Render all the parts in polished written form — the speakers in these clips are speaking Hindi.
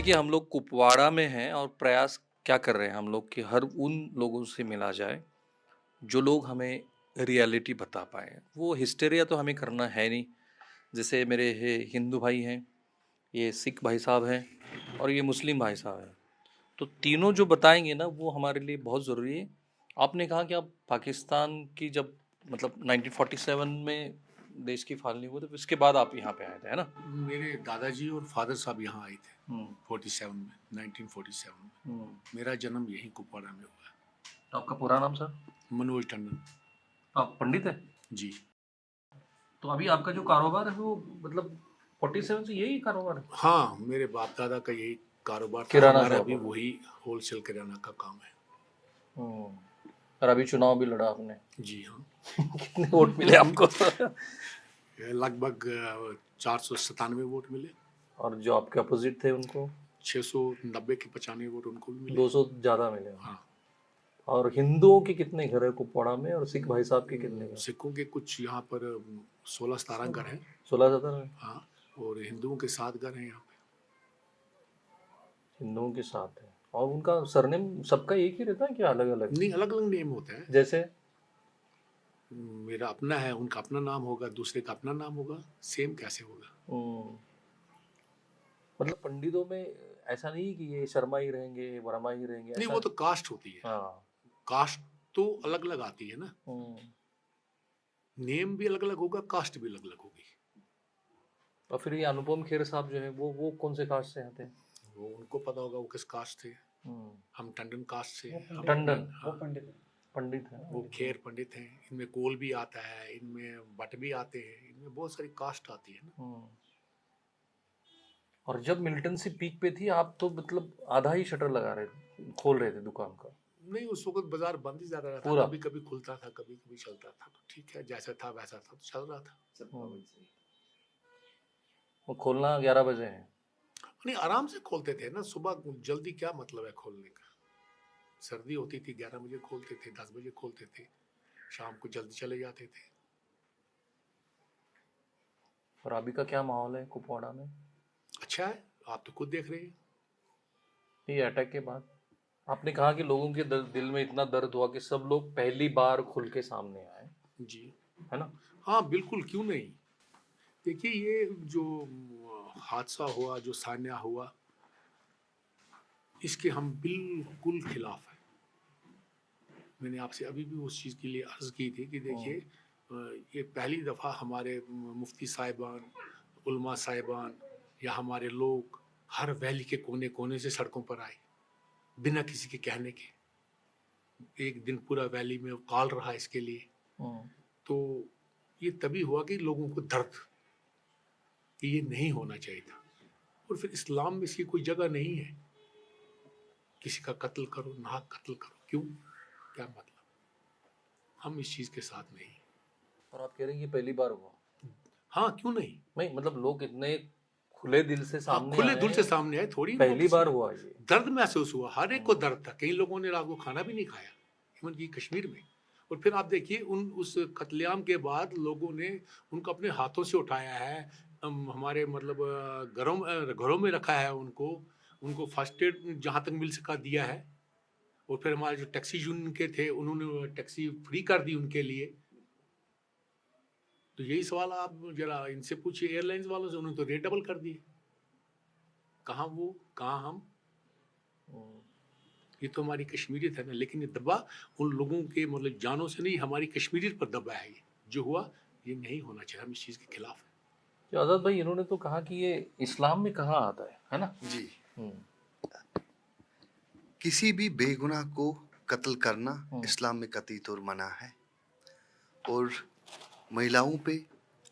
देखिए हम लोग कुपवाड़ा में हैं और प्रयास क्या कर रहे हैं हम लोग कि हर उन लोगों से मिला जाए जो लोग हमें रियलिटी बता पाए। वो हिस्टेरिया तो हमें करना है नहीं। जैसे मेरे ये हिंदू भाई हैं, ये सिख भाई साहब हैं और ये मुस्लिम भाई साहब हैं। तो तीनों जो बताएंगे ना वो हमारे लिए बहुत ज़रूरी है। आपने कहा कि आप पाकिस्तान की जब मतलब 1947 में देश की फालनी हुई तो इसके बाद आप यहाँ पे आए थे, है ना? मेरे दादाजी और फादर साहब यहाँ आए थे हम्म 47 में 1947 में। हम्म। मेरा जन्म यहीं कुपवाड़ा में हुआ तो आपका पूरा नाम सर? है। मनोज टंडन। आप पंडित हैं? जी। तो अभी आपका जो कारोबार है वो मतलब 47 से यही कारोबार है? हाँ, मेरे बाप दादा का यही कारोबार था, किराना हमारा शॉप भी होगा। वही होलसेल किराना का काम है। और अभी चुनाव भी लड़ा आपने। जी हाँ। कितने वोट मिले आपको? लगभग 497 वोट मिले। और जो आपके अपोजिट थे उनको? 690 के 95 वोट उनको भी मिले। 200 ज्यादा मिले होंगे। हाँ। और हिंदुओं के कितने घर है कुपवाड़ा में और सिख भाई साहब के कितने घर? सिखों के कुछ यहाँ पर 16-17 घर हैं। 16-17 है। हाँ। और हिंदुओं के 7 घर हैं यहाँ पे। हिंदुओं के साथ है। और उनका सरनेम सबका एक ही रहता है क्या अलग अलग? नहीं, अलग अलग नेम होते हैं। जैसे? मेरा अपना है, उनका अपना नाम होगा, दूसरे का अपना नाम होगा। सेम कैसे होगा? हम्म, मतलब पंडितों में ऐसा नहीं कि ये शर्मा ही रहेंगे वर्मा ही रहेंगे नहीं, ऐसा? वो तो कास्ट होती है। हाँ। कास्ट तो अलग अलग आती है ना। हम्म। नेम भी अलग अलग होगा, कास्ट भी अलग अलग होगी। और फिर ये अनुपम खेर साहब जो है वो कौन से कास्ट से आते हैं? वो उनको पता होगा वो किस कास्ट थे। हम्म। हम टंडन कास्ट से हैं। टंडन। हाँ। पंडित है वो ना? खेर पंडित हैं। इनमें कोल भी आता है, इनमें भट्ट भी आते हैं, इनमें बहुत सारी कास्ट आती है ना। हम्म। और जब मिलिटेंसी पीक पे थी आप तो मतलब आधा ही शटर लगा रहे थे, खोल रहे थे दुकान का? नहीं, उस वक्त बाजार बंद ही ज्यादा रहता, पूरा? कभी कभी खुलता था, कभी कभी चलता था, तो ठीक है, जैसा था वैसा था तो चल रहा था। वो खोलना 11 बजे है? नहीं, आराम से खोलते थे ना। सुबह जल्दी क्या मतलब है खोलने का? सर्दी होती थी 11 बजे खोलते थे, 10 बजे खोलते थे, शाम को जल्दी चले जाते थे। और अभी का क्या माहौल है कुपवाड़ा में? अच्छा है, आप तो खुद देख रहे हैं। ये अटैक के बाद आपने कहा कि लोगों के दिल में इतना दर्द हुआ कि सब लोग पहली बार खुल के सामने आए, जी। है ना? हाँ बिल्कुल, क्यों नहीं। देखिए, ये जो हादसा हुआ, जो सान्या हुआ, इसके हम बिल्कुल खिलाफ हैं। मैंने आपसे अभी भी उस चीज़ के लिए अर्ज़ की थी कि देखिए, ये पहली दफ़ा हमारे मुफ्ती साहिबान, उलमा साहिबान या हमारे लोग हर वैली के कोने कोने से सड़कों पर आए, बिना किसी के कहने के। एक दिन पूरा वैली में काल रहा इसके लिए। हम्म। तो ये तभी हुआ कि लोगों को दर्द कि ये नहीं होना चाहिए था। और फिर इस्लाम में इसकी कोई जगह नहीं है। किसी का कत्ल करो, नाहक कत्ल करो, क्यों? क्या मतलब? हम इस चीज़ के साथ नहीं। और आप कह रहे हैं ये पहली बार हुआ? हाँ, क्यों नहीं। नहीं मतलब लोग इतने खुले दिल से हाँ, सामने खुले आए दिल से हैं, सामने आए, थोड़ी ना वो पहली किसी बार हुआ ये? दर्द महसूस हुआ, हर एक को दर्द था। कई लोगों ने रात को खाना भी नहीं खाया, इवन कि कश्मीर में। और फिर आप देखिए, उस कत्लेआम के बाद लोगों ने उनको अपने हाथों से उठाया है। हमारे मतलब घरों में रखा है उनको। उनको फर्स्ट एड जहाँ तक मिल सका दिया है। और फिर हमारे जो टैक्सी यूनियन के थे, उन्होंने टैक्सी फ्री कर दी उनके लिए। तो यही सवाल आप जरा इनसे पूछिए, एयरलाइंस वालों से, उन्होंने तो रेट डबल कर दिए। कहाँ वो, कहाँ हम? ये तो हमारी कश्मीरियत है ना। लेकिन ये दबा उन लोगों के मतलब जानों से नहीं, हमारी कश्मीरियत पर दबा है। ये जो हुआ, ये नहीं होना चाहिए। हम इस चीज़ के खिलाफ तो आजाद भाई इन्होंने तो कहा कि ये इस्लाम में कहाँ आता है ना? जी। हम्म। किसी भी बेगुनाह को कत्ल करना हम्म। इस्लाम में कतई तौर मना है। और महिलाओं पे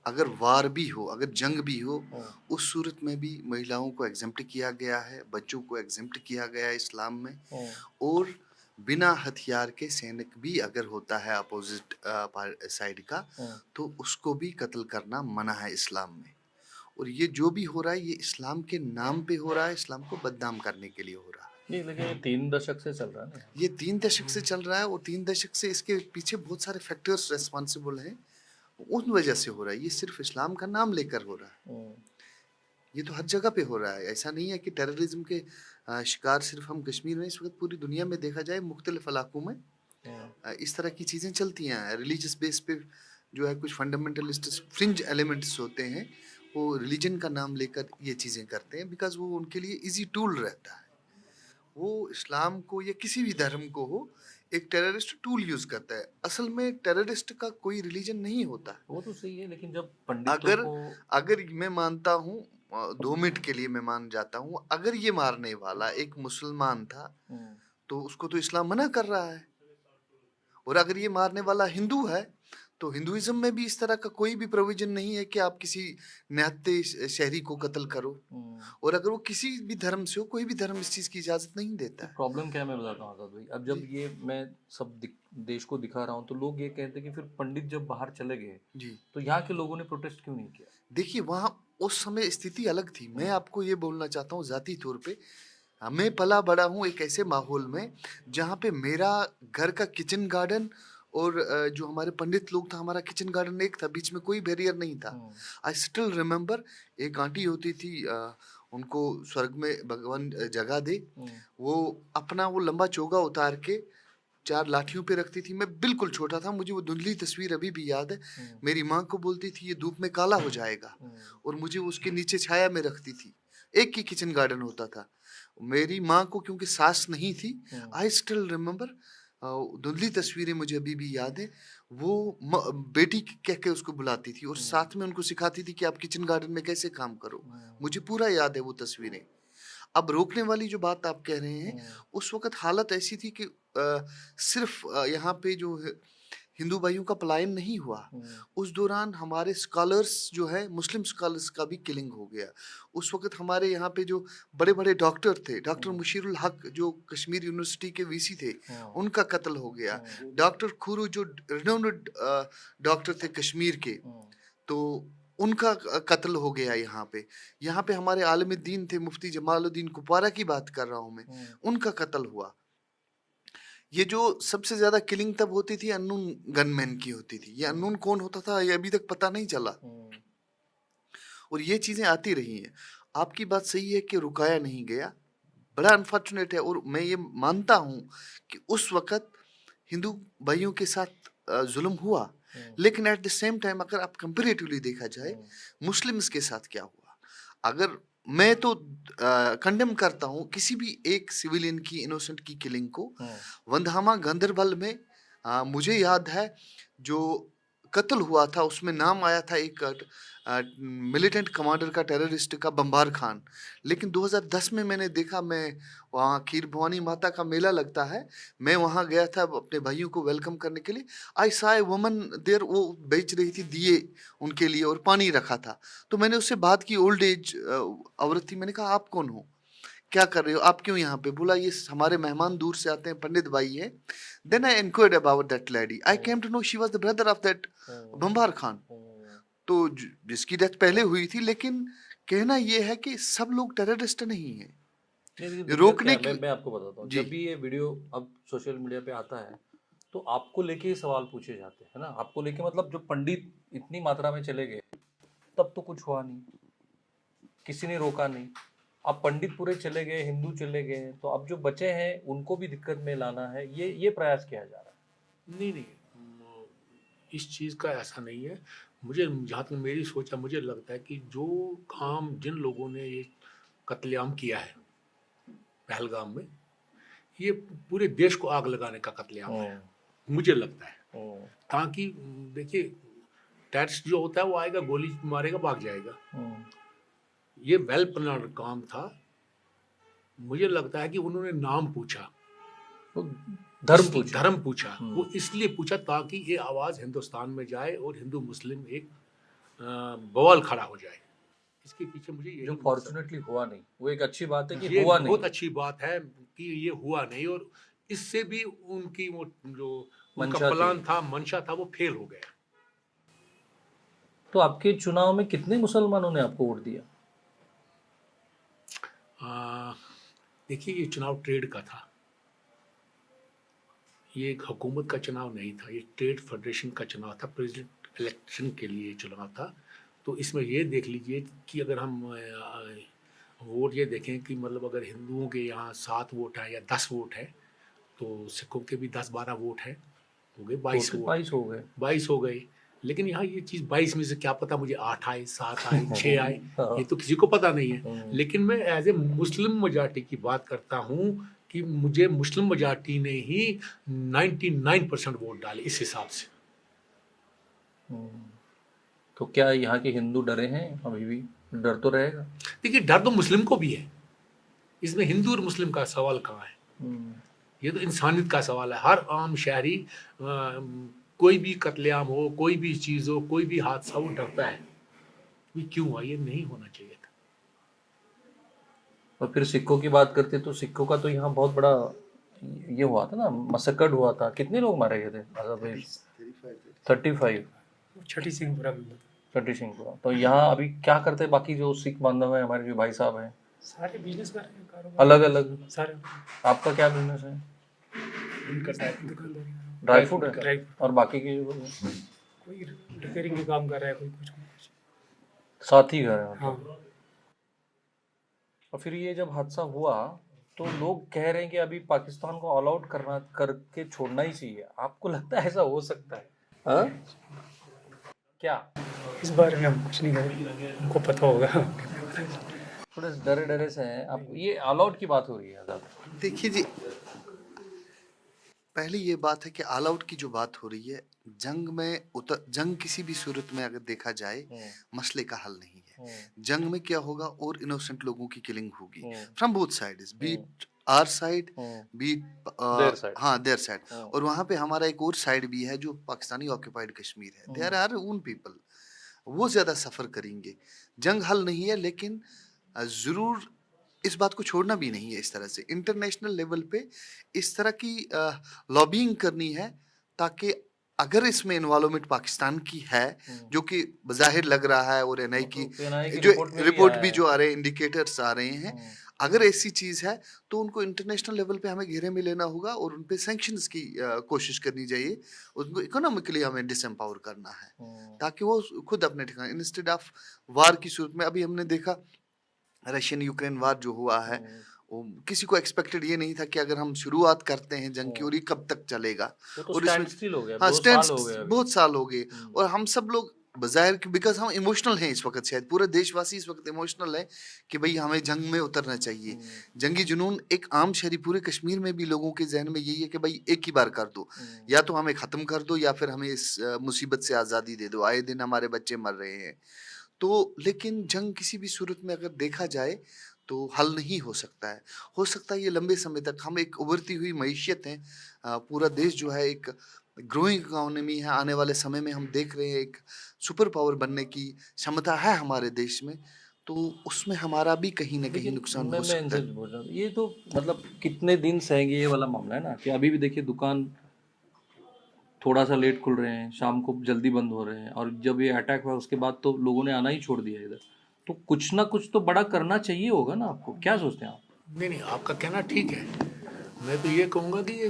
अगर वार भी हो, अगर जंग भी हो, उस सूरत में भी महिलाओं को एग्जेम्प्ट किया गया है, बच्चों को एग्जेम्प्ट किया गया है इस्लाम में। और बिना हथियार के सैनिक भी अगर होता है अपोजिट साइड का, तो उसको भी कत्ल करना मना है इस्लाम में। और ये जो भी हो रहा है, ये इस्लाम के नाम पे हो रहा है, इस्लाम को बदनाम करने के लिए हो रहा है। नहीं लेकिन ये 3 दशक से चल रहा है ना। ये 3 दशक से चल रहा है, और 3 दशक से इसके पीछे बहुत सारे फैक्टर्स रेस्पॉन्सिबल हैं। उन वजह से हो रहा है, ये सिर्फ इस्लाम का नाम लेकर हो रहा है। ये तो हर जगह पे हो रहा है। ऐसा नहीं है कि टेररिज्म के शिकार सिर्फ हम कश्मीर में, इस वक्त पूरी दुनिया में देखा जाए मुख्तलिफ इलाकों में इस तरह की चीज़ें चलती हैं। रिलीजियस बेस पे जो है कुछ फंडामेंटलिस्ट फ्रिंज एलिमेंट्स होते हैं, वो रिलीजन का नाम लेकर ये चीज़ें करते हैं, बिकॉज वो उनके लिए इजी टूल रहता है। वो इस्लाम को या किसी भी धर्म को हो, एक टेररिस्ट टूल यूज करता है। असल में टेररिस्ट का कोई रिलीजन नहीं होता। वो तो सही है, लेकिन जब पंडितों अगर को अगर मैं मानता हूँ 2 मिनट के लिए मैं मान जाता हूँ, अगर ये मारने वाला एक मुसलमान था तो उसको तो इस्लाम मना कर रहा है। और अगर ये मारने वाला हिंदू है तो हिंदुइज्म में भी इस तरह का कोई भी प्रोविजन नहीं है कि आप किसी निहत्ते शहरी को कत्ल करो। और अगर वो किसी भी धर्म से हो, कोई भी धर्म इस चीज की इजाजत नहीं देता है। प्रॉब्लम क्या है मैं बताता हूँ आजाद भाई। अब जब जी ये मैं सब देश को दिखा रहा हूँ तो लोग ये कहते हैं कि फिर पंडित जब बाहर चले गए जी तो यहाँ के लोगों ने प्रोटेस्ट क्यों नहीं किया? देखिए, वहाँ उस समय स्थिति अलग थी। मैं आपको ये बोलना चाहता हूँ जाती तौर पे, मैं पला बड़ा हूँ एक ऐसे माहौल में जहाँ पे मेरा घर का किचन गार्डन और जो हमारे पंडित लोग था, हमारा किचन गार्डन एक था, बीच में कोई बैरियर नहीं था। आई स्टिल रिमेम्बर, एक आंटी होती थी, उनको स्वर्ग में भगवान जगह दे, वो अपना वो लंबा चोगा उतार के 4 लाठियों पे रखती थी। मैं बिल्कुल छोटा था, मुझे वो धुंधली तस्वीर अभी भी याद है। मेरी माँ को बोलती थी ये धूप में काला हो जाएगा, और मुझे उसके नीचे छाया में रखती थी। एक ही किचन गार्डन होता था। मेरी माँ को क्योंकि सास नहीं थी, आई स्टिल रिमेम्बर, धुंधली तस्वीरें मुझे अभी भी याद है। वो बेटी कह के उसको बुलाती थी और साथ में उनको सिखाती थी कि आप किचन गार्डन में कैसे काम करो। मुझे पूरा याद है वो तस्वीरें। अब रोकने वाली जो बात आप कह रहे हैं, उस वक़्त हालत ऐसी थी कि सिर्फ़ यहाँ पे जो है हिंदू भाइयों का पलायन नहीं हुआ, उस दौरान हमारे स्कॉलर्स जो है, मुस्लिम स्कॉलर्स का भी किलिंग हो गया। उस वक़्त हमारे यहाँ पे जो बड़े-बड़े डॉक्टर थे, डॉक्टर मुशीरुल हक जो कश्मीर यूनिवर्सिटी के वीसी थे, उनका कत्ल हो गया। डॉक्टर खुरू जो रिनाउंड डॉक्टर थे कश्मीर के, तो उनका कत्ल हो गया यहाँ पे। यहाँ पे हमारे आलिम दीन थे, मुफ्ती जमालुद्दीन कुपवारा की बात कर रहा हूँ मैं, उनका कत्ल हुआ। ये जो सबसे ज़्यादा किलिंग तब होती थी अननोन गनमैन की होती थी। ये अननोन कौन होता था ये अभी तक पता नहीं चला, और ये चीज़ें आती रही हैं। आपकी बात सही है कि रुकाया नहीं गया, बड़ा अनफॉर्चुनेट है। और मैं ये मानता हूँ कि उस वक़्त हिंदू भाइयों के साथ ज़ुल्म हुआ, लेकिन एट द सेम टाइम अगर आप कंपैरेटिवली देखा जाए, मुस्लिम्स के साथ क्या हुआ? अगर मैं तो कंडेम करता हूँ किसी भी एक सिविलियन की, इनोसेंट की किलिंग को। वंधामा गांदरबल में मुझे याद है जो कत्ल हुआ था, उसमें नाम आया था एक मिलिटेंट कमांडर का, टेररिस्ट का, बम्बार खान। लेकिन 2010 में मैंने देखा, मैं वहाँ खीर भवानी माता का मेला लगता है, मैं वहाँ गया था अपने भाइयों को वेलकम करने के लिए। आई सा ए वुमन देयर, वो बेच रही थी दिए उनके लिए और पानी रखा था। तो मैंने उससे बात की, ओल्ड एज औरत थी। मैंने कहा आप कौन हो, क्या कर रहे हो, आप क्यों यहाँ पे? बोला ये हमारे मेहमान दूर से आते हैं, पंडित भाई है। Then I inquired about that lady, I came to know she was the brother of that बम्बार खान, तो जिसकी डेथ पहले हुई थी। लेकिन कहना ये है कि सब लोग टेररिस्ट नहीं है। नहीं, लेकिन दिक्कत क्या रोकने है, की मैं आपको बताता हूँ। जी जब भी ये वीडियो अब सोशल मीडिया पे आता है तो आपको लेके ही सवाल पूछे जाते हैं, है ना? आपको लेके, मतलब जो पंडित इतनी मात्रा में चले गए तब तो कुछ हुआ नहीं, किसी ने रोका नहीं। अब पंडित पूरे चले गए, हिंदू चले गए, तो अब जो बचे हैं उनको भी दिक्कत में लाना है, ये प्रयास किया जा रहा है। नहीं नहीं, इस चीज़ का ऐसा नहीं है। मुझे, जहाँ तक मेरी सोच है, मुझे लगता है कि जो काम जिन लोगों ने ये कत्लेआम किया है पहलगाम में, ये पूरे देश को आग लगाने का कत्लेआम है, मुझे लगता है। ताकि देखिए, टेररिस्ट जो होता है वो आएगा, गोली मारेगा, भाग जाएगा। ये वेल प्लान्ड काम था। मुझे लगता है कि उन्होंने नाम पूछा, तो धर्म पूछा। वो इसलिए पूछा ताकि ये आवाज़ हिंदुस्तान में जाए और हिंदू मुस्लिम एक बवाल खड़ा हो जाए। इसके पीछे मुझे यही जो मकसद फॉर्चुनेटली हुआ नहीं, वो एक अच्छी बात है कि ये हुआ बहुत नहीं। अच्छी बात है कि ये हुआ नहीं, और इससे भी उनकी वो जो उनका मंशा थी। प्लान था, मंशा था, वो फेल हो गया। तो आपके चुनाव में कितने मुसलमानों ने आपको वोट दिया? देखिए, ये चुनाव ट्रेड का था, ये एक हुकूमत का चुनाव नहीं था, ये ट्रेड फेडरेशन का चुनाव था। प्रेसिडेंट इलेक्शन के लिए चुनाव था। तो इसमें ये देख लीजिए कि अगर हम वोट ये देखें कि मतलब अगर हिंदुओं के यहाँ 7 वोट है या 10 वोट है, तो सिखों के भी 10-12 वोट है, हो गए 22 वोट, 22 हो गए। 22 हो गए। लेकिन यहाँ ये चीज़ 22 में से क्या पता मुझे 8 आए, 7 आए, 6 आए, ये तो किसी को पता नहीं है। लेकिन मैं एज ए मुस्लिम मेजॉरिटी की बात करता हूँ कि मुझे मुस्लिम मेजॉरिटी ने ही 99% वोट डाले इस हिसाब से। तो क्या यहाँ के हिंदू डरे हैं अभी भी? डर तो रहेगा। देखिए डर तो मुस्लिम को भी है, इसमें हिंदू और मुस्लिम का सवाल कहाँ है? ये तो इंसानियत का सवाल है। हर आम शहरी कोई भी कत्लेआम हो, कोई भी चीज़ हो, कोई भी हादसा हो, डरता है कि क्यों हुआ, ये नहीं होना चाहिए था। और फिर सिखों की बात करते तो सिखों का तो यहाँ बहुत बड़ा ये हुआ था ना, मसक्कड़ हुआ था। कितने लोग मारे गए थे? 35। छठी सिंहपुरा में छठी सिंहपुरा। तो यहाँ अभी क्या करते हैं बाकी जो सिख बांधव है, हमारे जो भाई साहब हैं? सारे बिजनेस कर रहे हैं, कारोबार अलग अलग। सारे। आपका क्या बिजनेस है? उनका दुकानदारी, ड्राई फ्रूट है। ड्राई और बाकी के जो कोई रिपेयरिंग का काम कर रहा है, कोई कुछ कुछ। साथ ही घर है। हाँ, और फिर ये जब हादसा हुआ तो लोग कह रहे हैं कि अभी पाकिस्तान को ऑल आउट करके छोड़ना ही चाहिए। आपको लगता है ऐसा हो सकता है? हाँ? क्या इस बारे में हम कुछ नहीं करेंगे, उनको पता होगा। थोड़े डरे डरे से हैं आप? ये ऑल आउट की बात हो रही है ज़्यादा। देखिए जी, पहले ये बात है कि ऑल आउट की जो बात हो रही है, जंग किसी भी सूरत में अगर देखा जाए मसले का हल नहीं है। जंग में क्या होगा, और इनोसेंट लोगों की किलिंग होगी from both sides, beat our side, beat their side. और वहाँ पे हमारा एक और साइड भी है जो पाकिस्तानी ऑक्यूपाइड कश्मीर है। देयर आर ओन पीपल, वो ज्यादा सफर करेंगे। जंग हल नहीं है, लेकिन जरूर इस बात को छोड़ना भी नहीं है। इस तरह से इंटरनेशनल लेवल पे इस तरह की लॉबिंग करनी है, ताकि अगर इसमें इन्वॉल्वमेंट पाकिस्तान की है, जो कि बज़ाहिर लग रहा है, और एनआई की जो रिपोर्ट भी जो आ रहे हैं, इंडिकेटर्स आ रहे हैं, अगर ऐसी चीज़ है तो उनको इंटरनेशनल लेवल पे हमें घेरे में लेना होगा और उन पे सैंक्शंस की कोशिश करनी चाहिए। उनको इकोनॉमिकली हमें डिसएम्पावर करना है, ताकि वो खुद अपने ठिकाने, इंस्टेड ऑफ वार की सूरत में। अभी हमने देखा रशियन यूक्रेन वार जो हुआ है, वो किसी को एक्सपेक्टेड ये नहीं था कि अगर हम शुरुआत करते हैं जंग की, और ये कब तक चलेगा। तो और इसमें बहुत साल हो गए, और हम सब लोग बजायर, बिकॉज हम इमोशनल हैं इस वक्त, शायद पूरे देशवासी इस वक्त इमोशनल है कि भाई हमें जंग में उतरना चाहिए। जंगी जुनून एक आम शहरी, पूरे कश्मीर में भी लोगों के जहन में यही है कि भाई एक ही बार कर दो, या तो हमें खत्म कर दो, या फिर हमें इस मुसीबत से आज़ादी दे दो। आए दिन हमारे बच्चे मर रहे हैं। तो लेकिन जंग किसी भी सूरत में अगर देखा जाए तो हल नहीं हो सकता है। हो सकता है ये लंबे समय तक, हम एक उभरती हुई मईशियत हैं, पूरा देश जो है एक ग्रोइंग इकोनॉमी है। आने वाले समय में हम देख रहे हैं एक सुपर पावर बनने की क्षमता है हमारे देश में, तो उसमें हमारा भी कहीं ना कहीं नुकसान हो सकता है। बोल रहा हूँ, ये तो मतलब कितने दिन सहेंगे ये वाला मामला है ना, कि अभी भी देखिए दुकान थोड़ा सा लेट खुल रहे हैं, शाम को जल्दी बंद हो रहे हैं, और जब ये अटैक हुआ उसके बाद तो लोगों ने आना ही छोड़ दिया इधर। तो कुछ ना कुछ तो बड़ा करना चाहिए होगा ना आपको? क्या सोचते हैं आप? नहीं नहीं, आपका कहना ठीक है। मैं तो ये कहूँगा कि ये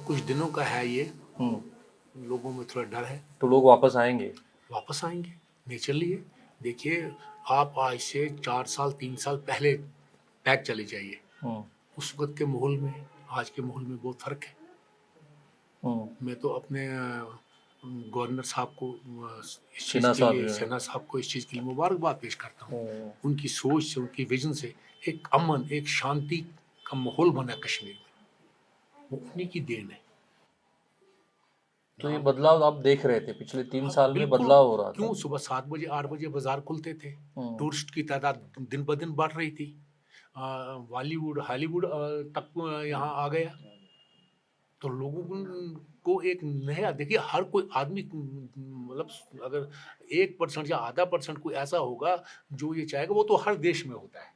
कुछ दिनों का है, ये लोगों में थोड़ा डर है। तो लोग वापस आएंगे? वापस आएंगे नेचुरली है। देखिए, आप आज से 4 साल 3 साल पहले बैक चले जाइए, उस वक्त के माहौल में आज के माहौल में बहुत फ़र्क है। मैं तो अपने गवर्नर साहब को इस चीज़ के लिए, सेना साहब को इस चीज़ के लिए मुबारकबाद पेश करता हूँ। उनकी सोच से, उनकी विजन से एक अमन, एक शांति का माहौल बना कश्मीर में, वो उन्हीं की देन है। तो ये बदलाव आप देख रहे थे पिछले 3 साल में, बदलाव हो रहा था। क्यों? सुबह 7 बजे 8 बजे बाजार खुलते थे, टूरिस्ट की तादाद दिन ब दिन बढ़ रही थी, बॉलीवुड हॉलीवुड तक यहाँ आ गया। तो लोगों को एक नया, देखिए हर कोई आदमी, मतलब अगर 1% या आधा % कोई ऐसा होगा जो ये चाहेगा, वो तो हर देश में होता है,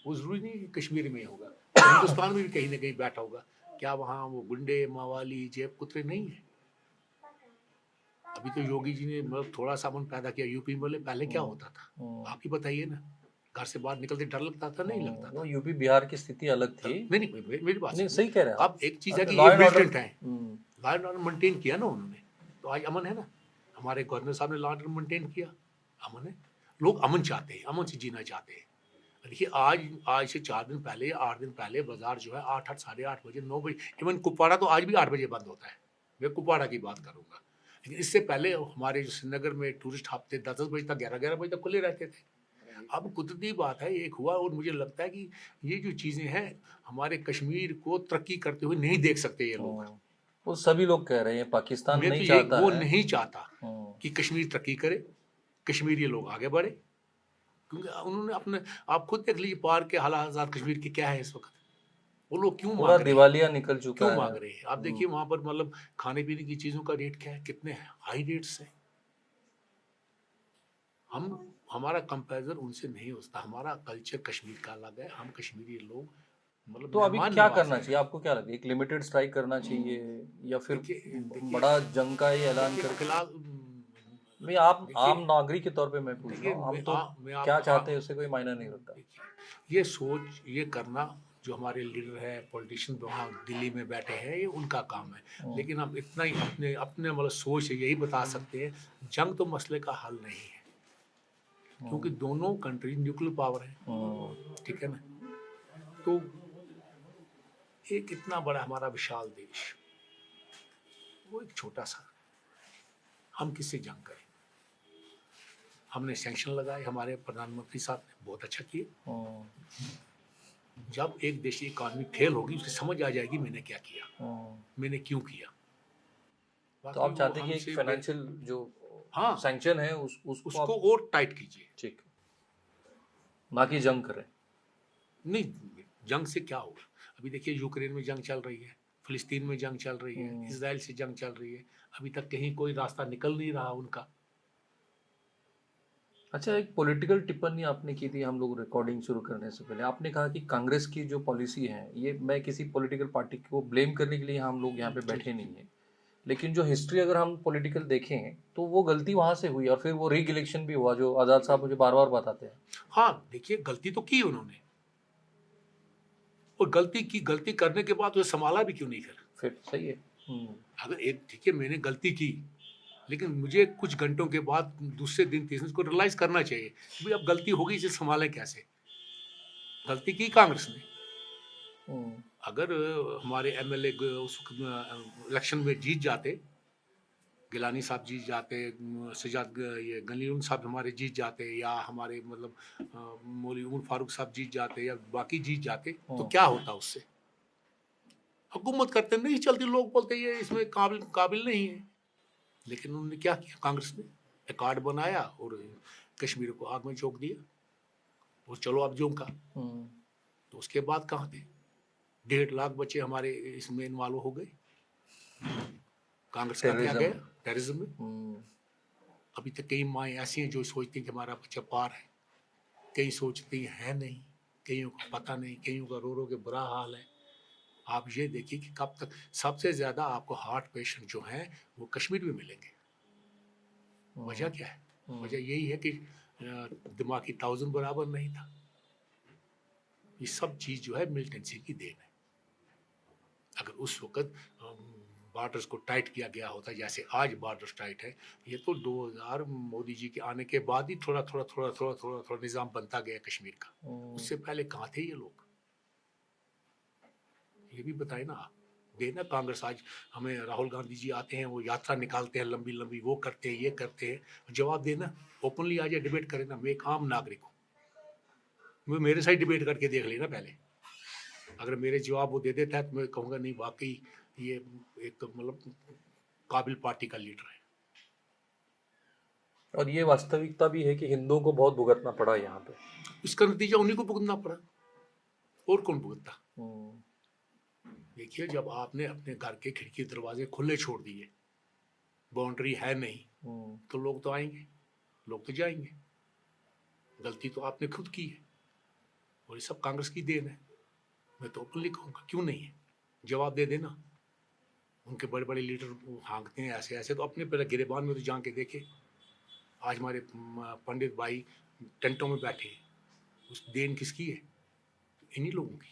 वो जरूरी नहीं कि कश्मीर में ही होगा, हिंदुस्तान में भी कहीं ना कहीं बैठा होगा। क्या वहाँ वो गुंडे मवाली जेब कुतरे नहीं है? अभी तो योगी जी ने मतलब थोड़ा सा अमन पैदा किया यूपी में, पहले क्या होता था आप ही बताइए ना। घर से बाहर निकलते डर लगता था, नहीं लगता था? वो यूपी बिहार की स्थिति अलग थी। नहीं, मेरी बात नहीं, सही कह रहे हैं आप। एक चीज है कि ये मिलिटेंट है, लॉ एंड ऑर्डर मेंटेन किया ना उन्होंने, तो आज अमन है ना। हमारे गवर्नर साहब ने लॉ एंड ऑर्डर मेंटेन किया, अमन है। लोग अमन चाहते हैं, अमन से जीना चाहते हैं। देखिए आज से 4 दिन पहले, 8 दिन पहले बाजार जो है 8 साढ़े 8 बजे, 9 बजे, इवन कुपवाड़ा तो आज भी 8 बजे बंद होता है। मैं कुपवाड़ा की बात करूंगा, लेकिन इससे पहले हमारे जो श्रीनगर में टूरिस्ट हफ्ते 10 बजे तक, 11 बजे तक खुले रहते थे। अब कुदरती बात है एक हुआ, और मुझे लगता है कि ये जो चीजें हैं हमारे कश्मीर को तरक्की करते हुए नहीं देख सकते ये लोग। वो सभी लोग कह रहे हैं, पाकिस्तान मैं तो नहीं ये चाहता वो है। नहीं चाहता कि कश्मीर तरक्की करे, कश्मीरी लोग आगे बढ़े, क्योंकि उन्होंने अपने, आप खुद देख लीजिए पार के हालात कश्मीर के क्या है इस वक्त। वो लोग क्यों पूरा मांग रहे हैं, दिवालिया निकल चुका क्यों है। मांग रहे हैं? आप देखिए वहां पर मतलब खाने पीने की चीजों का रेट क्या है, कितने हाई रेट्स है। हमारा कंपैरिजन उनसे नहीं होता। हमारा कल्चर कश्मीर का अलग है, हम कश्मीरी लोग मतलब तो अभी मेहमान क्या नवाज करना हैं। चाहिए, आपको क्या लगता है? एक लिमिटेड स्ट्राइक करना चाहिए या फिर देखिए बड़ा जंग का ही ऐलान देखिए कर? फिलहाल भाई आप आम देखिए नागरिक के तौर पे मैं पूछ रहा देखिए हूँ, हम मैं तो मैं क्या आप चाहते हैं उससे कोई मायना नहीं रखता। देखिए ये सोच ये करना जो हमारे लीडर है, पॉलिटिशियन वहाँ दिल्ली में बैठे हैं, ये उनका काम है। लेकिन हम इतना ही अपने अपने मतलब सोच से यही बता सकते हैं, जंग तो मसले का हल नहीं है, क्योंकि दोनों कंट्री न्यूक्लियर पावर है, ठीक है ना। तो एक इतना बड़ा हमारा विशाल देश, वो एक छोटा सा, हम किससे जंग करें? हमने सैंक्शन लगाए, हमारे प्रधानमंत्री साहब ने बहुत अच्छा किया। जब एक देश की इकॉनमी फेल होगी उसे समझ आ जाएगी मैंने क्या किया, मैंने क्यों किया। तो बाकी आप वो चाहते हैं कि हमसे एक फाइनेंशियल जो हाँ सैंक्शन है उसको उसको आप और टाइट कीजिए। ठीक, ना कि जंग करें। नहीं, जंग से क्या होगा? अभी देखिए यूक्रेन में जंग चल रही है, फिलिस्तीन में जंग चल रही है, इसराइल से जंग चल रही है, अभी तक कहीं कोई रास्ता निकल नहीं रहा उनका। अच्छा, एक पॉलिटिकल टिप्पणी आपने की थी हम लोग रिकॉर्डिंग शुरू करने से पहले। आपने कहा कि कांग्रेस की जो पॉलिसी है, ये मैं किसी पॉलिटिकल पार्टी को ब्लेम करने के लिए हम लोग यहाँ पे बैठे नहीं है, लेकिन जो हिस्ट्री अगर हम पॉलिटिकल देखें तो वो गलती वहां से हुई और फिर वो रीग इलेक्शन भी हुआ, जो आजाद साहब मुझे बार बार बताते हैं। हाँ देखिए गलती तो की उन्होंने, और गलती करने के बाद उसे संभाला भी क्यों नहीं कर। फिर सही है। अगर एक ठीक है मैंने गलती की, लेकिन मुझे कुछ घंटों के बाद दूसरे दिन तीसरे दिन को रियलाइज करना चाहिए कि भाई अब गलती हो गई, इसे संभालें कैसे। गलती की कांग्रेस ने। अगर हमारे एमएलए उस इलेक्शन में जीत जाते, गिलानी साहब जीत जाते, सजाद ये गनीम साहब हमारे जीत जाते, या हमारे मतलब मौलवी उमर फारूक साहब जीत जाते, या बाकी जीत जाते, तो क्या होता उससे? हुकूमत करते नहीं चलती, लोग बोलते ये इसमें काबिल काबिल नहीं है। लेकिन उन्होंने क्या किया, कांग्रेस ने एक कार्ड बनाया और कश्मीर को आग में झोंक दिया, और चलो अब जो का। तो उसके बाद कहाँ थे? 1.5 लाख बच्चे हमारे इसमें इन्वॉल्व हो गए। कांग्रेस का क्या गया टेररिज्म में। अभी तक कई माएँ ऐसी हैं जो सोचती हैं कि हमारा बच्चा पार है, कई सोचती है नहीं, कईयों को पता नहीं, कईयों का रो रो के बुरा हाल है। आप ये देखिए कि कब तक सबसे ज्यादा आपको हार्ट पेशेंट जो हैं वो कश्मीर में मिलेंगे। वजह क्या है? वजह यही है कि दिमागी तवाज़ुन बराबर नहीं था। ये सब चीज जो है मिलिटेंसी की देन है। अगर उस वक्त बॉर्डर्स को टाइट किया गया होता जैसे आज बॉर्डर्स टाइट है, ये तो 2000 मोदी जी के आने के बाद ही थोड़ा थोड़ा थोड़ा थोड़ा थोड़ा थोड़ा निजाम बनता गया कश्मीर का। उससे पहले कहाँ थे ये लोग? ये भी बताए ना आप। देना कांग्रेस आज हमें राहुल गांधी जी आते हैं, वो यात्रा निकालते हैं लंबी लंबी, वो करते हैं ये करते हैं, जवाब देना ओपनली आ जाए, डिबेट करें ना। मैं एक आम नागरिक हूँ, मैं मेरे साथ डिबेट करके देख लेना पहले। अगर मेरे जवाब वो दे देता है तो मैं कहूँगा नहीं वाकई ये एक मतलब काबिल पार्टी का लीडर है। और ये वास्तविकता भी है कि हिंदुओं को बहुत भुगतना पड़ा यहाँ पे। इसका नतीजा उन्हीं को भुगतना पड़ा, और कौन भुगतता? देखिए जब आपने अपने घर के खिड़की दरवाजे खुले छोड़ दिए, बाउंड्री है नहीं, तो लोग तो आएंगे, लोग तो जाएंगे। गलती तो आपने खुद की है, और ये सब कांग्रेस की देन है। मैं तो ओपनली कहूँगा क्यों नहीं है, जवाब दे देना। उनके बड़े बड़े लीडर हाँकते हैं ऐसे ऐसे, तो अपने पहले गिरेबान में तो जाके देखे। आज हमारे पंडित भाई टेंटों में बैठे हैं, उस देन किसकी है? इन्हीं लोगों की।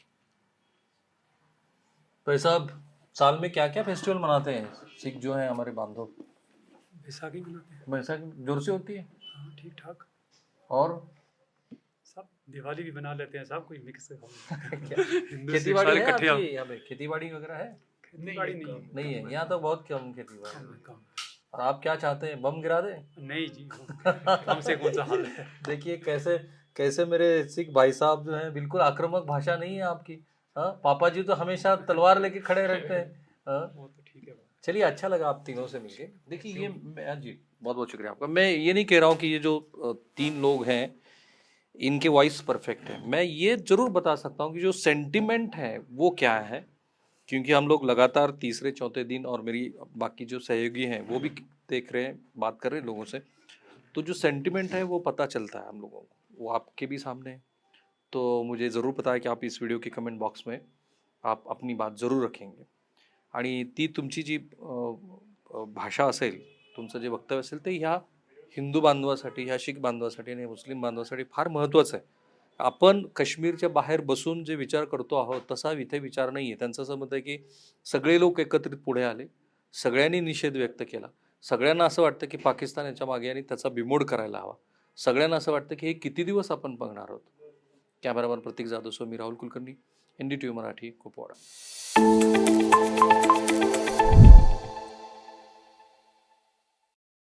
तो साहब साल में क्या क्या फेस्टिवल मनाते हैं सिख जो हैं हमारे बांधव? बैसाखी मनाते हैं। बैसाखी जोर से होती है? हाँ ठीक ठाक। और सब दिवाली भी बना लेते हैं, सब कुछ मिक्स है। क्या हिंदू सिख खेती-बाड़ी सारे है इकट्ठे आपकी यहाँ पे? खेती-बाड़ी वगैरह है? खेती-बाड़ी नहीं है। नहीं है, यहाँ तो बहुत कम खेती-बाड़ी कम है। है, कम और आप क्या चाहते हैं, बम गिरा दें? है। नहीं जी, कम से कौन सा हाल है। देखिए कैसे कैसे मेरे सिख भाई साहब जो हैं, बिल्कुल आक्रामक भाषा नहीं है आपकी। हाँ, पापा जी तो हमेशा तलवार लेके खड़े रहते हैं। हाँ, वो तो ठीक है। चलिए अच्छा लगा आप तीनों से मिलके। देखिए ये जी बहुत बहुत शुक्रिया आपका। मैं ये नहीं कह रहा हूँ कि ये जो तीन लोग हैं इनके वॉइस परफेक्ट है, मैं ये जरूर बता सकता हूँ कि जो सेंटिमेंट है वो क्या है, क्योंकि हम लोग लगातार तीसरे चौथे दिन और मेरी बाकी जो सहयोगी हैं वो भी देख रहे हैं, बात कर रहे हैं लोगों से, तो जो सेंटिमेंट है वो पता चलता है हम लोगों को, वो आपके भी सामने है। तो मुझे ज़रूर पता है की आप इस वीडियो के कमेंट बॉक्स में आप अपनी बात जरूर रखेंगे आणि ती तुमची जी भाषा असेल, तुमचं जे वक्तव्य असेल ते ह्या हिंदू बांधवासाठी, ह्या शीख बांधवासाठी आणि मुस्लिम बांधवासाठी फार महत्त्वाचं आहे. आपण काश्मीरच्या बाहेर बसून जे विचार करतो आहोत तसा इथे विचार नाही आहे. त्यांचं असं मत आहे की सगळे लोक एकत्रित पुढे आले, सगळ्यांनी निषेध व्यक्त केला, सगळ्यांना असं वाटतं की पाकिस्तान याच्या मागे आणि त्याचा बिमोड करायला हवा, सगळ्यांना असं वाटतं की हे किती दिवस आपण बघणार आहोत. कॅमेरामन प्रतीक जाधव सो मी राहुल कुलकर्णी, NDTV मराठी, कुपवाडा.